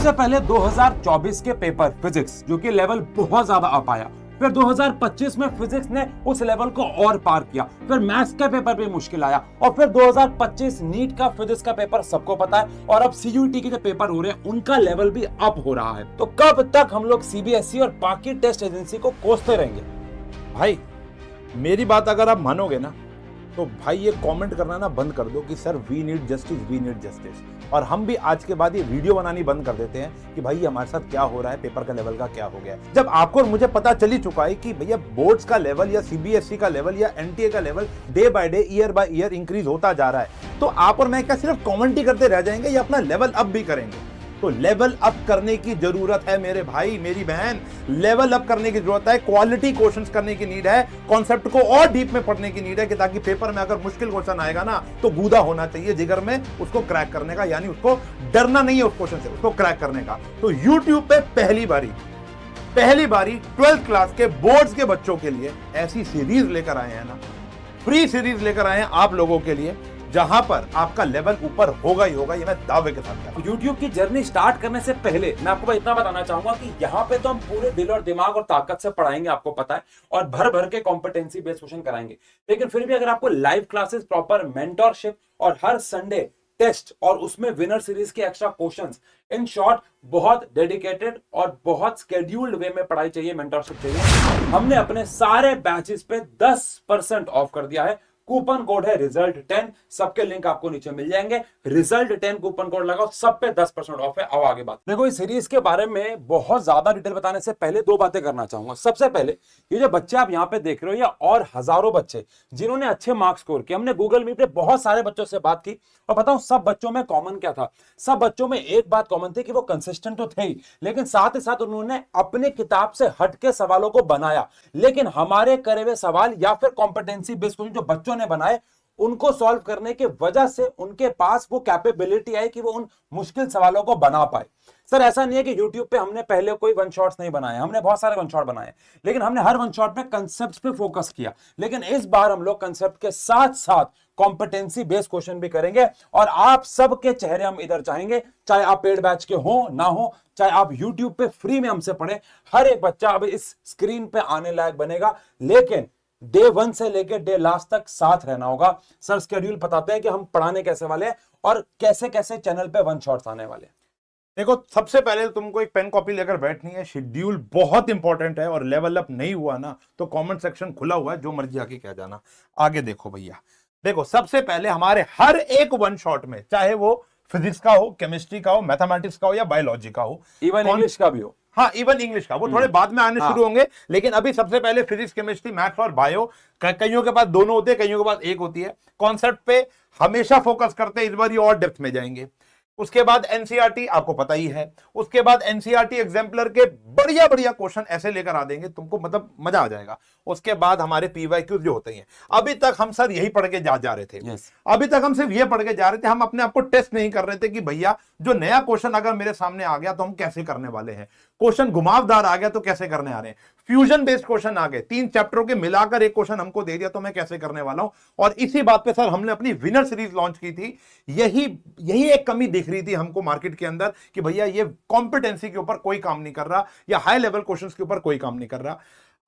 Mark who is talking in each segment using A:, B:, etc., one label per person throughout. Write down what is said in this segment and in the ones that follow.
A: सबसे पहले 2024 के पेपर फिजिक्स जो कि लेवल बहुत ज्यादा अप आया, फिर 2025 में फिजिक्स ने उस लेवल को और पार किया, फिर मैथ्स का पेपर भी मुश्किल आया, और फिर 2025 नीट का फिजिक्स का पेपर सबको पता है, और अब सीयूईटी के जो पेपर हो रहे हैं उनका लेवल भी अप हो रहा है। तो कब तक हम लोग सीबीएसई और बाकी टेस्ट एजेंसी को कोसते रहेंगे?
B: भाई मेरी बात अगर आप मानोगे ना तो भाई ये कमेंट करना ना बंद कर दो कि sir we need justice, we need justice. और हम भी आज के बाद ये वीडियो बनानी बंद कर देते हैं कि भाई ये हमारे साथ क्या हो रहा है, पेपर का लेवल का क्या हो गया है। जब आपको और मुझे पता चल ही चुका है कि भैया बोर्ड्स का लेवल या सीबीएसई का लेवल या एनटीए का level day by day, year by year increase होता जा रहा है, तो आप और मैं क्या सिर्फ कमेंट ही करते रह जाएंगे या अपना लेवल अप भी करेंगे? तो लेवल अप करने की जरूरत है मेरे भाई मेरी बहन, लेवल अप करने की जरूरत है, क्वालिटी क्वेश्चंस करने की नीड है, कॉन्सेप्ट को और डीप में पढ़ने की नीड है कि ताकि पेपर में अगर मुश्किल क्वेश्चन आएगा ना तो गूदा होना चाहिए जिगर में उसको क्रैक करने का, यानी उसको डरना नहीं है उस क्वेश्चन से, उसको क्रैक करने का। तो यूट्यूब पे पहली बारी 12th क्लास के बोर्ड्स के बच्चों के लिए ऐसी सीरीज लेकर आए हैं ना, फ्री सीरीज लेकर आए हैं आप लोगों के लिए, जहां पर आपका लेवल ऊपर होगा ही होगा, ये मैं दावे के साथ कहता हूं।
A: YouTube की जर्नी स्टार्ट करने से पहले मैं आपको इतना बताना चाहूंगा कि यहाँ पे तो हम पूरे दिल और दिमाग और ताकत से पढ़ाएंगे, आपको पता है, और भर भर के कॉम्पिटेंसी बेस्ड क्वेश्चन कराएंगे। लेकिन फिर भी अगर आपको लाइव क्लासेस, प्रॉपर मेंटरशिप और हर संडे टेस्ट और उसमें विनर सीरीज के एक्स्ट्रा क्वेश्चंस, इन शॉर्ट बहुत डेडिकेटेड और बहुत स्केड्यूल्ड वे में पढ़ाई चाहिए, मेंटरशिप चाहिए, हमने अपने सारे बैचेस पे 10% ऑफ कर दिया है। कूपन कोड है रिजल्ट 10, सबके लिंक आपको नीचे मिल जाएंगे। रिजल्ट 10 कूपन कोड लगाओ, सब पे 10% ऑफ है। अब आगे बात, देखो इस सीरीज के बारे में बहुत ज्यादा डिटेल बताने से पहले दो बातें करना चाहूंगा। सबसे पहले ये जो बच्चे आप यहाँ पे देख रहे हो, या और हजारों बच्चे जिन्होंने अच्छे मार्क्स स्कोर किए, हमने गूगल मीट पे बहुत सारे बच्चों से बात की और बताऊं सब बच्चों में कॉमन क्या था? सब बच्चों में एक बात कॉमन थी कि वो कंसिस्टेंट तो थे ही, लेकिन साथ ही साथ उन्होंने अपने किताब से हटके सवालों को बनाया। लेकिन हमारे करे हुए सवाल या फिर कॉम्पिटेंसी बेस्ड क्वेश्चन जो बच्चों ने बनाए, उनको सॉल्व करने की वजह से उनके पास वो कैपेबिलिटी आई कि वो उन मुश्किल सवालों को बना पाए। सर ऐसा नहीं है कि YouTube पे हमने पहले कोई वन शॉट्स नहीं बनाए, हमने बहुत सारे वन शॉट बनाए, लेकिन हमने हर वन शॉट में कंसेप्ट पे फोकस किया। लेकिन इस बार हम लोग कंसेप्ट के साथ साथ कॉम्पिटेंसी बेस्ड क्वेश्चन भी करेंगे, और आप सबके चेहरे हम इधर चाहेंगे, चाहे आप पेड बैच के हो ना हो, चाहे आप YouTube पे फ्री में हमसे पढ़े। हर एक बच्चा अब इस स्क्रीन पे आने लायक बनेगा, लेकिन डे 1 से लेकर डे लास्ट तक साथ रहना होगा। सर स्केड्यूल बताते हैं कि हम पढ़ाने कैसे वाले हैं और कैसे कैसे चैनल पे वन शॉट्स आने वाले हैं।
B: देखो सबसे पहले तुमको एक पेन कॉपी लेकर बैठनी है, शेड्यूल बहुत इंपॉर्टेंट है, और लेवल अप नहीं हुआ ना तो कमेंट सेक्शन खुला हुआ है, जो मर्जी आके कह जाना। आगे देखो भैया, देखो सबसे पहले हमारे हर एक वन शॉट में, चाहे वो फिजिक्स का हो, केमिस्ट्री का हो, मैथमेटिक्स का हो या बायोलॉजी का हो,
A: इवन इंग्लिश का भी हो,
B: हाँ इवन इंग्लिश का, वो थोड़े बाद में आने शुरू होंगे, लेकिन अभी सबसे पहले फिजिक्स, केमिस्ट्री, मैथ्स और बायो, कईयों के पास दोनों होते हैं, कईयों के पास एक होती है। कॉन्सेप्ट पे हमेशा फोकस करते हैं, इस बार ये और डेप्थ में जाएंगे। उसके बाद एनसीईआरटी आपको पता ही है, उसके बाद एनसीईआरटी एग्जाम्पलर के बढ़िया बढ़िया क्वेश्चन ऐसे लेकर आ देंगे, तुमको मतलब मजा आ जाएगा। उसके बाद हमारे पीवाईक्यू जो होते हैं, अभी तक हम सर यही पढ़ के जा रहे थे, अभी तक हम सिर्फ ये पढ़ के जा रहे थे, हम अपने आप को टेस्ट नहीं कर रहे थे कि भैया जो नया क्वेश्चन अगर मेरे सामने आ गया तो हम कैसे करने वाले हैं, क्वेश्चन घुमावदार आ गया तो कैसे करने आ रहे हैं, फ्यूजन बेस्ड क्वेश्चन आ गए, 3 चैप्टरों के मिलाकर एक क्वेश्चन हमको दे दिया तो मैं कैसे करने वाला हूं। और इसी बात पे सर हमने अपनी विनर सीरीज लॉन्च की थी। यही एक कमी दिख रही थी हमको मार्केट के अंदर कि भैया ये कॉम्पिटेंसी के ऊपर कोई काम नहीं कर रहा, या हाई लेवल क्वेश्चंस के ऊपर कोई काम नहीं कर रहा।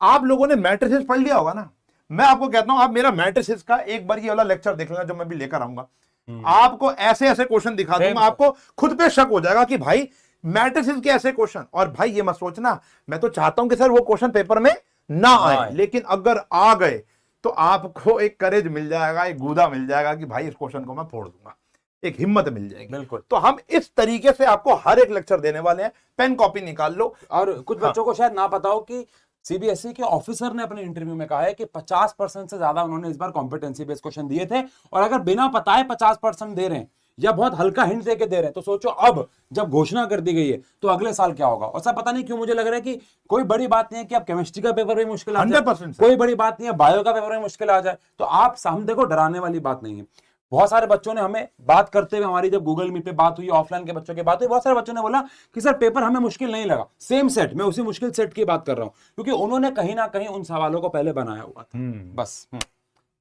B: आप लोगों ने मैट्रिसेस पढ़ लिया होगा ना, मैं आपको कहता हूं आप मेरा मैट्रिसेस का एक बार ये वाला लेक्चर देख लेना जो मैं भी लेकर आऊंगा, आपको ऐसे ऐसे क्वेश्चन दिखा दूंगा, आपको खुद पे शक हो जाएगा कि भाई मैट्रिसेस के ऐसे क्वेश्चन। और भाई ये मत सोचना मैं तो चाहता हूं कि सर वो क्वेश्चन पेपर में ना आए, लेकिन अगर आ गए तो आपको एक करेज मिल जाएगा, एक गूदा मिल जाएगा कि भाई इस क्वेश्चन को मैं फोड़ दूंगा, एक हिम्मत मिल जाएगी।
A: बिल्कुल।
B: तो हम इस तरीके से आपको हर एक लेक्चर देने वाले हैं, पेन कॉपी निकाल लो।
A: और कुछ बच्चों को शायद ना पता हो कि सीबीएसई के ऑफिसर ने अपने इंटरव्यू में कहा है कि 50% से ज्यादा उन्होंने इस बार कॉम्पिटेंसी बेस्ड क्वेश्चन दिए थे, और अगर बिना पता है 50% दे रहे हैं या बहुत हल्का हिंट देके दे रहे हैं, तो सोचो अब जब घोषणा कर दी गई है तो अगले साल क्या होगा। और सब पता नहीं क्यों मुझे लग रहा है कि कोई बड़ी बात नहीं है कि अब केमिस्ट्री का पेपर भी मुश्किल आ जाए,
B: 100%
A: कोई बड़ी बात नहीं है बायो का पेपर भी मुश्किल आ जाए, तो आप हम देखो डराने वाली बात नहीं है। बहुत सारे बच्चों ने हमें बात करते हुए, हमारी जब गूगल मीट पे बात हुई, ऑफलाइन के बच्चों की बात हुई, बहुत सारे बच्चों ने बोला कि सर पेपर हमें मुश्किल नहीं लगा। सेम सेट, मैं उसी मुश्किल सेट की बात कर रहा हूं, क्योंकि उन्होंने कहीं ना कहीं उन सवालों को पहले बनाया हुआ था। बस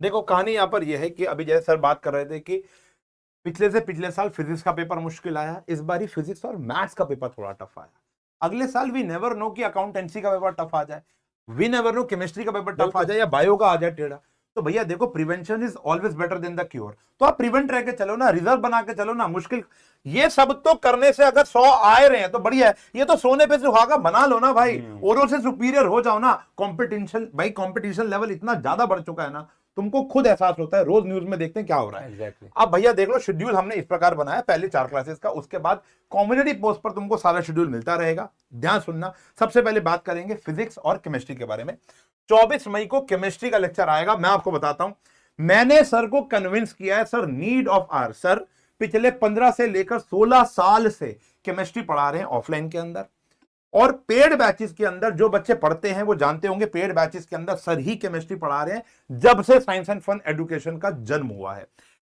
B: देखो कहानी यहां पर यह है कि अभी जैसे सर बात कर रहे थे कि पिछले से पिछले साल फिजिक्स का पेपर मुश्किल आया, इस बार फिजिक्स और मैथ्स का पेपर थोड़ा टफ आया। अगले साल वी नेवर नो कि अकाउंटेंसी का पेपर टफ आ जाए, वी नेवर नो केमिस्ट्री का पेपर टफ आ जाए या बायो का आ जाए टेढ़ा। तो भैया देखो, prevention is always better than the cure. तो आप प्रिवेंट रह के चलो ना, रिजर्व बना के चलो ना। मुश्किल ये सब तो करने से अगर 100 आए रहे हैं तो बढ़िया है। ये तो सोने पे सुहागा बना लो ना भाई, औरों से सुपीरियर हो जाओ ना। कंपटीशन भाई, कंपटीशन लेवल इतना ज्यादा बढ़ चुका है ना, तुमको खुद एहसास होता है। रोज न्यूज में देखते हैं क्या हो रहा है।
A: Exactly.
B: अब भैया देख लो, शेड्यूल हमने इस प्रकार बनाया, पहले 4 क्लासेस का, उसके बाद कम्युनिटी पोस्ट पर तुमको सारा शेड्यूल मिलता रहेगा। ध्यान सुनना, सबसे पहले बात करेंगे फिजिक्स और केमिस्ट्री के बारे में। 24 मई को केमिस्ट्री का लेक्चर आएगा। मैं आपको बताता हूं, मैंने सर को कन्विंस किया है, sir need of hour sir पिछले 15 से लेकर 16 साल से केमिस्ट्री पढ़ा रहे हैं ऑफलाइन के अंदर, और पेड बैचेस के अंदर जो बच्चे पढ़ते हैं वो जानते होंगे, पेड बैचेस के अंदर सर ही केमिस्ट्री पढ़ा रहे हैं जब से साइंस एंड फन एजुकेशन का जन्म हुआ है।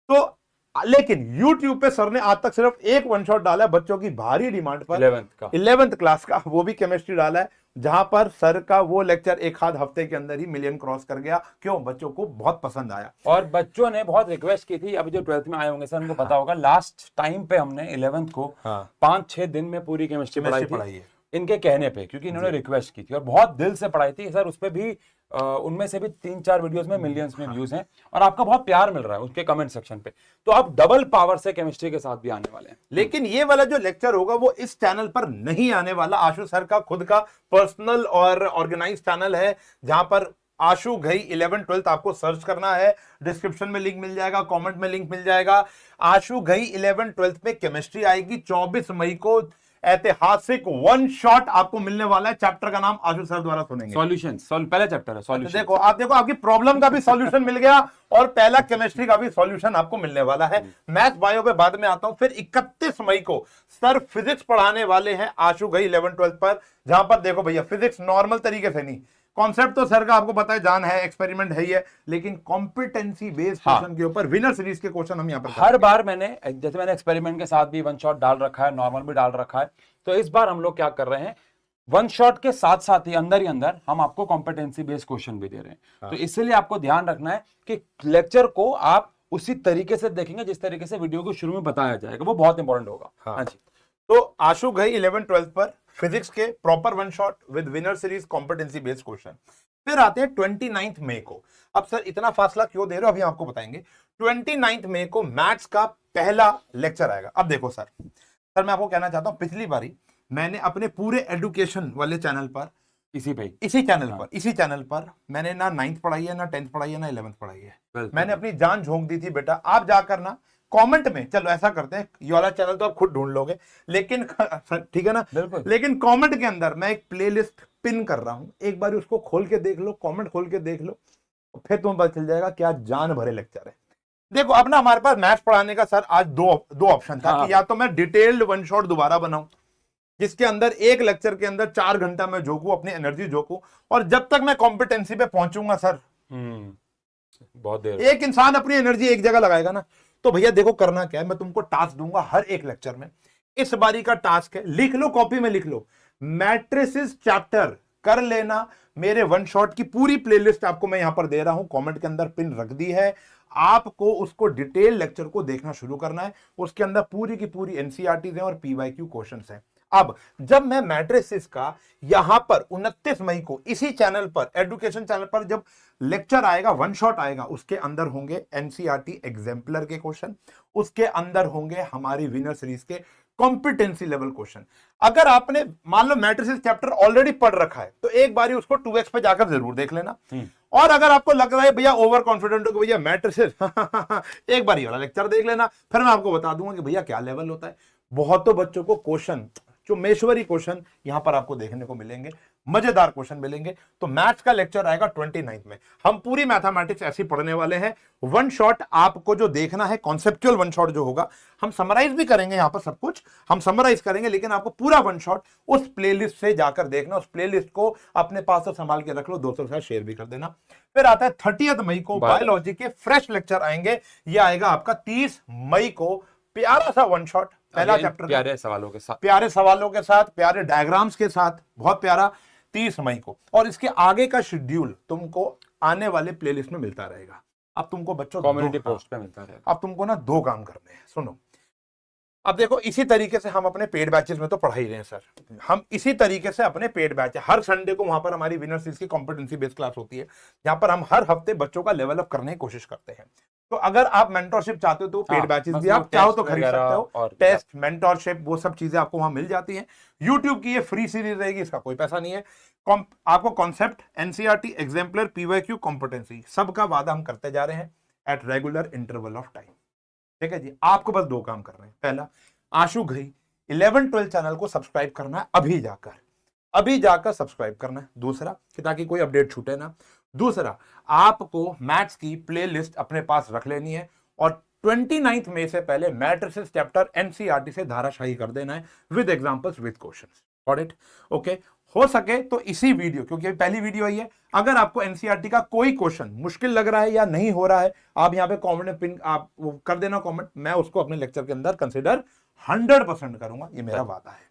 B: तो लेकिन YouTube पे सर ने आज तक सिर्फ एक वन शॉट डाला है बच्चों की भारी डिमांड पर, 11th क्लास का, वो भी केमिस्ट्री डाला है, जहां पर सर का वो लेक्चर एक आध हफ्ते के अंदर ही मिलियन क्रॉस कर गया। क्यों? बच्चों को बहुत पसंद आया
A: और बच्चों ने बहुत रिक्वेस्ट की थी। अभी जो 12th में आए होंगे सर, उनको पता होगा, लास्ट टाइम पे हमने 11th को 5-6 दिन में पूरी केमिस्ट्री पढ़ाई है इनके कहने पे, क्योंकि इन्होंने रिक्वेस्ट की थी और बहुत दिल से पढ़ाई थी सर। उस पे भी उनमें से भी 3-4 वीडियोस में मिलियंस में व्यूज हैं और आपका बहुत प्यार मिल रहा है उसके कमेंट सेक्शन पे। तो आप डबल पावर से केमिस्ट्री के साथ भी आने वाले हैं।
B: लेकिन ये वाला जो लेक्चर होगा वो इस चैनल पर नहीं आने वाला। आशु सर का खुद का पर्सनल और ऑर्गेनाइज चैनल है, जहां पर आशु घई 11-12 आपको सर्च करना है, डिस्क्रिप्शन में लिंक मिल जाएगा, कमेंट में लिंक मिल जाएगा। आशु घई 11-12 में केमिस्ट्री आएगी 24 मई को। ऐतिहासिक वन शॉट आपको मिलने वाला है। चैप्टर का नाम आशु सर द्वारा सुनेंगे,
A: सॉल्यूशंस। पहला चैप्टर है सॉल्यूशन।
B: देखो आपकी प्रॉब्लम का भी सॉल्यूशन मिल गया और पहला केमिस्ट्री का भी सॉल्यूशन आपको मिलने वाला है। मैथ बायो पे बाद में आता हूं। फिर 31 मई को सर फिजिक्स पढ़ाने वाले हैं आशु घई 11-12 पर, जहां पर देखो भैया फिजिक्स नॉर्मल तरीके से नहीं, कॉन्सेप्ट तो सर का आपको पता है, जान है, एक्सपेरिमेंट है ही है, लेकिन कॉम्पिटेंसी बेस्ड क्वेश्चन के ऊपर विनर सीरीज के क्वेश्चन हम यहाँ पर
A: हर बार मैंने एक्सपेरिमेंट के साथ भी वन शॉट डाल रखा है, नॉर्मल भी डाल रखा है। तो इस बार हम लोग क्या कर रहे हैं, वन शॉट के साथ साथ ही अंदर हम आपको कॉम्पिटेंसी बेस्ड क्वेश्चन भी दे रहे हैं। तो इसलिए आपको ध्यान रखना है कि लेक्चर को आप उसी तरीके से देखेंगे जिस तरीके से वीडियो को शुरू में बताया जाएगा, वो बहुत इंपॉर्टेंट होगा। हाँ जी।
B: तो आशु घई 11-12 पर फिजिक्स के proper one shot with winner series competency based question. फिर आते हैं 29 मई को। अब सर इतना फासला क्यों दे रहे हो, अभी आपको बताएंगे। 29 मई को मैथ्स का पहला लेक्चर आएगा। अब देखो सर मैं आपको कहना चाहता हूं, पिछली बारी मैंने अपने पूरे एजुकेशन वाले चैनल पर, इसी चैनल पर मैंने ना 9th पढ़ाई है, ना 10th पढ़ाई है, ना 11th पढ़ाई है। मैंने अपनी जान झोंक दी थी बेटा। आप जाकर ना कमेंट में, चलो ऐसा करते हैं, ये वाला चैनल तो आप खुद ढूंढ लोगे, लेकिन ठीक है ना, लेकिन कमेंट के अंदर मैं एक प्लेलिस्ट पिन कर रहा हूं, एक बार उसको खोल के देख लो, कमेंट खोल के देख लो, फिर तुम्हें पता चल जाएगा क्या जान भरे लेक्चर है। देखो अब ना हमारे पास मैथ्स पढ़ाने का सर आज दो ऑप्शन था कि या तो मैं डिटेल्ड वन शॉट दोबारा बनाऊं, जिसके अंदर एक लेक्चर के अंदर 4 घंटा मैं झोंकू, अपनी एनर्जी झोंकू, और जब तक मैं कॉम्पिटेंसी पे पहुंचूंगा सर,
A: बहुत देर,
B: एक इंसान अपनी एनर्जी एक जगह लगाएगा ना। तो भैया देखो करना क्या है, मैं तुमको टास्क दूंगा हर एक लेक्चर में। इस बारी का टास्क है, लिख लो, कॉपी में लिख लो, मैट्रिसेस चैप्टर कर लेना। मेरे वन शॉट की पूरी प्लेलिस्ट आपको मैं यहां पर दे रहा हूं, कमेंट के अंदर पिन रख दी है। आपको उसको डिटेल लेक्चर को देखना शुरू करना है। उसके अंदर पूरी की पूरी एनसीईआरटी हैं और पीवाईक्यू क्वेश्चंस हैं। अब जब मैं मैट्रिसेस का यहां पर 29 मई को इसी चैनल पर, एजुकेशन चैनल पर, जब लेक्चर आएगा, वन शॉट आएगा, उसके अंदर होंगे एनसीईआरटी एग्जाम्पलर के क्वेश्चन, उसके अंदर होंगे हमारी विनर सीरीज के कॉम्पिटेंसी लेवल क्वेश्चन। अगर आपने मान लो मैट्रिसेस चैप्टर ऑलरेडी पढ़ रखा है तो एक बारी उसको 2x पे जाकर जरूर देख लेना। और अगर आपको लग रहा है भैया ओवर कॉन्फिडेंट हो कि भैया मैट्रिसेस एक बार वाला लेक्चर देख लेना, फिर मैं आपको बता दूंगा कि भैया क्या लेवल होता है। बहुतों बच्चों को क्वेश्चन, जो मेश्वरी क्वेश्चन यहां पर आपको देखने को मिलेंगे, मजेदार क्वेश्चन मिलेंगे। तो मैथ्स का लेक्चर आएगा 29 में। हम पूरी मैथमेटिक्स ऐसी पढ़ने वाले हैं। वन शॉट आपको जो देखना है, कॉन्सेप्चुअल वन शॉट जो होगा, हम समराइज भी करेंगे, यहां पर सब कुछ हम समराइज करेंगे, लेकिन आपको पूरा वन शॉट उस प्लेलिस्ट से जाकर देखना। उस प्लेलिस्ट को अपने पास तो संभाल के रख लो, दोस्तों के साथ शेयर भी कर देना। फिर आता है 30 मई को बायोलॉजी के फ्रेश लेक्चर आएंगे। यह आएगा आपका 30 मई को, प्यारा सा वन शॉट, पहला चैप्टर,
A: प्यारे सवालों के
B: साथ, प्यारे डायग्राम्स के साथ, बहुत प्यारा, 30 मई को। और इसके आगे का शेड्यूल तुमको आने वाले प्लेलिस्ट में मिलता रहेगा। अब तुमको बच्चों
A: कम्युनिटी पोस्ट पे मिलता रहेगा।
B: अब तुमको ना 2 काम करने हैं, सुनो। अब देखो इसी तरीके से हम अपने पेड बैचेस में तो पढ़ा ही रहे हैं सर, हम इसी तरीके से अपने पेड बैच, हर संडे को वहां पर हमारी विनर सीरीज की कॉम्पिटेंसी बेस्ड क्लास होती है, जहां पर हम हर हफ्ते बच्चों का लेवल अप करने की कोशिश करते हैं। तो अगर आप मेंटरशिप चाहते हो तो पेड बैचेस भी आप चाहो तो खरीद सकते हो,
A: और
B: टेस्ट, मेंटरशिप, वो सब चीजें आपको वहां मिल जाती हैं। यूट्यूब की ये फ्री सीरीज रहेगी, इसका कोई पैसा नहीं है। आपको concept, NCERT, exemplar, PYQ, competency, सबका वादा हम करते जा रहे हैं at regular interval of time. ठीक है जी, आपको बस 2 काम करने हैं। पहला, आशु घई 11-12 चैनल को सब्सक्राइब करना है, अभी जाकर सब्सक्राइब करना है। दूसरा, कि ताकि कोई अपडेट छूटे ना। दूसरा, आपको मैथ्स की प्लेलिस्ट अपने पास रख लेनी है और 29 मई से पहले मैट्रिसेस चैप्टर एनसीईआरटी से धाराशाही कर देना है, with examples, with questions. Got it? Okay. हो सके तो इसी वीडियो, क्योंकि पहली वीडियो आई है, अगर आपको एनसीईआरटी का कोई क्वेश्चन मुश्किल लग रहा है या नहीं हो रहा है, आप यहाँ पे कमेंट में पिन आप वो कर देना कमेंट, मैं उसको अपने लेक्चर के अंदर कंसिडर 100% करूंगा, ये मेरा वादा है।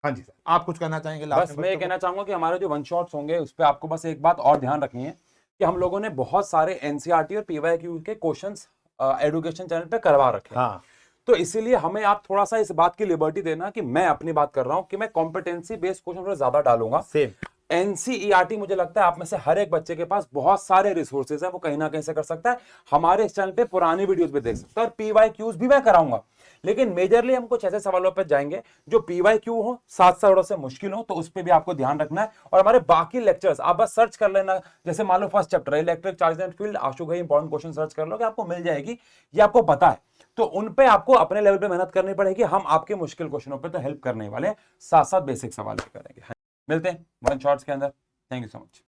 B: हाँ जी सर, आप कुछ कहना चाहेंगे लास्ट
A: बस
B: में?
A: मैं ये कहना चाहूंगा कि हमारे जो वन शॉट्स होंगे उस पर आपको बस एक बात और ध्यान रखनी है कि हम लोगों ने बहुत सारे एनसीईआरटी और पीवाईक्यू के क्वेश्चंस एजुकेशन चैनल पे करवा रखे हैं।
B: हाँ,
A: तो इसीलिए हमें आप थोड़ा सा इस बात की लिबर्टी देना कि मैं अपनी बात कर रहा हूं कि मैं कॉम्पिटेंसी बेस्ड क्वेश्चन थोड़ा ज्यादा डालूंगा।
B: सेम
A: एनसीईआरटी मुझे लगता है आप में से हर एक बच्चे के पास बहुत सारे रिसोर्सेज है, वो कहीं ना कहीं से कर सकता है। हमारे इस चैनल पे पुरानी वीडियोस भी देख सकता है और पीवाईक्यूज भी मैं कराऊंगा, लेकिन मेजरली हम कुछ ऐसे सवालों पर जाएंगे जो पीवाईक्यू हो, साथ थोड़ा से मुश्किल हो, तो उस पर भी आपको ध्यान रखना है। और हमारे बाकी लेक्चर्स आप बस सर्च कर लेना, जैसे मान लो first chapter electric charge and field, Ashu Ghai important question search कर लो कि आपको मिल जाएगी, ये आपको पता है। तो उन पे आपको अपने लेवल पे मेहनत करनी पड़ेगी, हम आपके मुश्किल क्वेश्चनों पे तो हेल्प करने वाले हैं, साथ साथ बेसिक सवाल भी करेंगे। मिलते हैं वन शॉट्स के अंदर। Thank you so much.